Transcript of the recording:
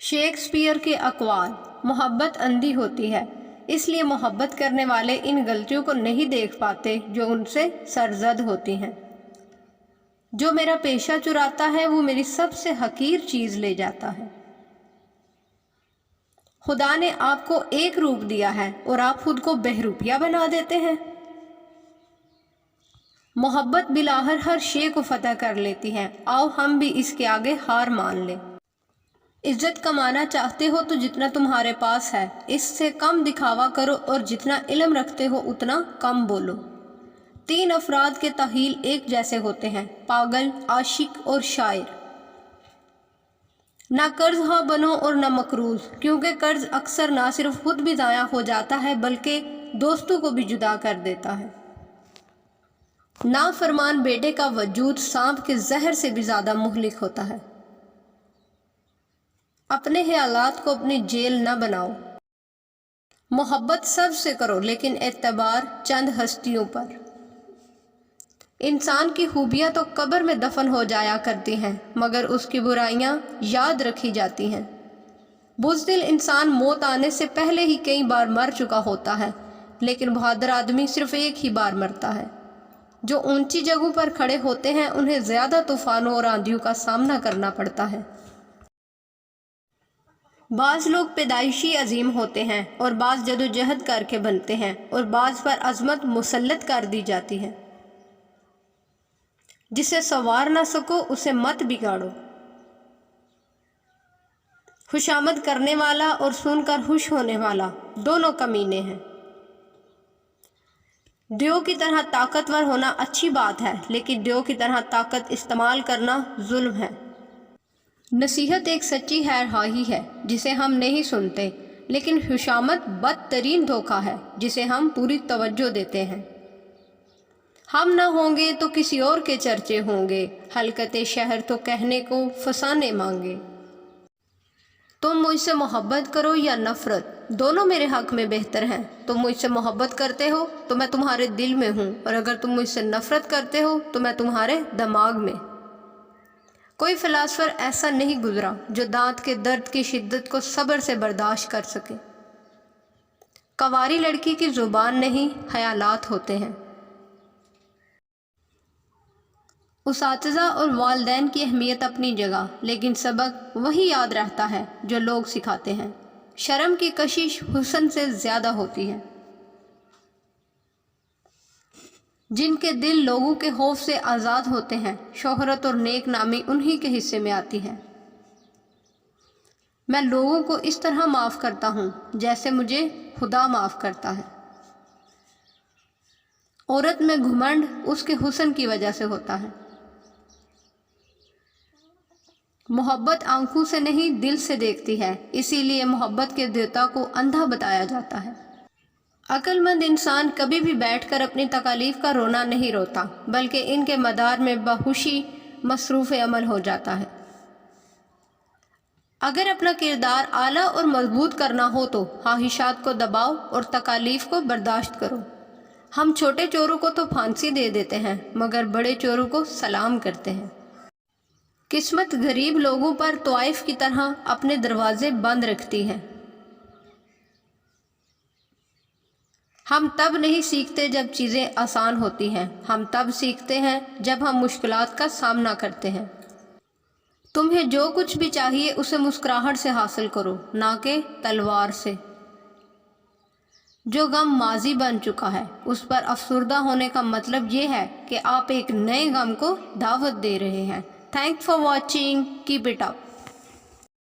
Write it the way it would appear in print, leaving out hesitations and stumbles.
Shakespeare کے اقوال: محبت اندھی ہوتی ہے، اس لیے محبت کرنے والے ان غلطیوں کو نہیں دیکھ پاتے جو ان سے سرزد ہوتی ہیں۔ جو میرا پیشہ چراتا ہے وہ میری سب سے حقیر چیز لے جاتا ہے۔ خدا نے آپ کو ایک روپ دیا ہے اور آپ خود کو بہروپیہ بنا دیتے ہیں۔ محبت بالآخر ہر شے کو فتح کر لیتی ہے، آؤ ہم بھی اس کے آگے ہار مان لیں۔ عزت کمانا چاہتے ہو تو جتنا تمہارے پاس ہے اس سے کم دکھاوا کرو، اور جتنا علم رکھتے ہو اتنا کم بولو۔ 3 افراد کے تحیل ایک جیسے ہوتے ہیں: پاگل، عاشق اور شاعر۔ نہ قرض خواہ بنو اور نہ مقروض، کیونکہ قرض اکثر نہ صرف خود بھی ضائع ہو جاتا ہے بلکہ دوستوں کو بھی جدا کر دیتا ہے۔ نافرمان بیٹے کا وجود سانپ کے زہر سے بھی زیادہ مہلک ہوتا ہے۔ اپنے خیالات کو اپنی جیل نہ بناؤ۔ محبت سب سے کرو لیکن اعتبار چند ہستیوں پر۔ انسان کی خوبیاں تو قبر میں دفن ہو جایا کرتی ہیں، مگر اس کی برائیاں یاد رکھی جاتی ہیں۔ بزدل انسان موت آنے سے پہلے ہی کئی بار مر چکا ہوتا ہے، لیکن بہادر آدمی صرف ایک ہی بار مرتا ہے۔ جو اونچی جگہوں پر کھڑے ہوتے ہیں انہیں زیادہ طوفانوں اور آندھیوں کا سامنا کرنا پڑتا ہے۔ بعض لوگ پیدائشی عظیم ہوتے ہیں اور بعض جدوجہد کر کے بنتے ہیں، اور بعض پر عظمت مسلط کر دی جاتی ہے۔ جسے سنوار نہ سکو اسے مت بگاڑو۔ خوشامد کرنے والا اور سن کر خوش ہونے والا دونوں کمینے ہیں۔ دیو کی طرح طاقتور ہونا اچھی بات ہے، لیکن دیو کی طرح طاقت استعمال کرنا ظلم ہے۔ نصیحت ایک سچی خیرخواہی ہے جسے ہم نہیں سنتے، لیکن خوشامد بدترین دھوکہ ہے جسے ہم پوری توجہ دیتے ہیں۔ ہم نہ ہوں گے تو کسی اور کے چرچے ہوں گے، حلقت شہر تو کہنے کو فسانے مانگے۔ تم مجھ سے محبت کرو یا نفرت، دونوں میرے حق میں بہتر ہیں۔ تم مجھ سے محبت کرتے ہو تو میں تمہارے دل میں ہوں، اور اگر تم مجھ سے نفرت کرتے ہو تو میں تمہارے دماغ میں۔ کوئی فلاسفر ایسا نہیں گزرا جو دانت کے درد کی شدت کو صبر سے برداشت کر سکے۔ کنواری لڑکی کی زبان نہیں، خیالات ہوتے ہیں۔ اساتذہ اور والدین کی اہمیت اپنی جگہ، لیکن سبق وہی یاد رہتا ہے جو لوگ سکھاتے ہیں۔ شرم کی کشش حسن سے زیادہ ہوتی ہے۔ جن کے دل لوگوں کے خوف سے آزاد ہوتے ہیں، شہرت اور نیک نامی انہی کے حصے میں آتی ہے۔ میں لوگوں کو اس طرح معاف کرتا ہوں جیسے مجھے خدا معاف کرتا ہے۔ عورت میں گھمنڈ اس کے حسن کی وجہ سے ہوتا ہے۔ محبت آنکھوں سے نہیں دل سے دیکھتی ہے، اسی لیے محبت کے دیوتا کو اندھا بتایا جاتا ہے۔ عقل مند انسان کبھی بھی بیٹھ کر اپنی تکالیف کا رونا نہیں روتا، بلکہ ان کے مدار میں بخوشی مصروف عمل ہو جاتا ہے۔ اگر اپنا کردار اعلیٰ اور مضبوط کرنا ہو تو خواہشات کو دباؤ اور تکالیف کو برداشت کرو۔ ہم چھوٹے چوروں کو تو پھانسی دے دیتے ہیں، مگر بڑے چوروں کو سلام کرتے ہیں۔ قسمت غریب لوگوں پر طوائف کی طرح اپنے دروازے بند رکھتی ہے۔ ہم تب نہیں سیکھتے جب چیزیں آسان ہوتی ہیں، ہم تب سیکھتے ہیں جب ہم مشکلات کا سامنا کرتے ہیں۔ تمہیں جو کچھ بھی چاہیے اسے مسکراہٹ سے حاصل کرو، نہ کہ تلوار سے۔ جو غم ماضی بن چکا ہے اس پر افسردہ ہونے کا مطلب یہ ہے کہ آپ ایک نئے غم کو دعوت دے رہے ہیں۔ Thanks for watching, keep it up.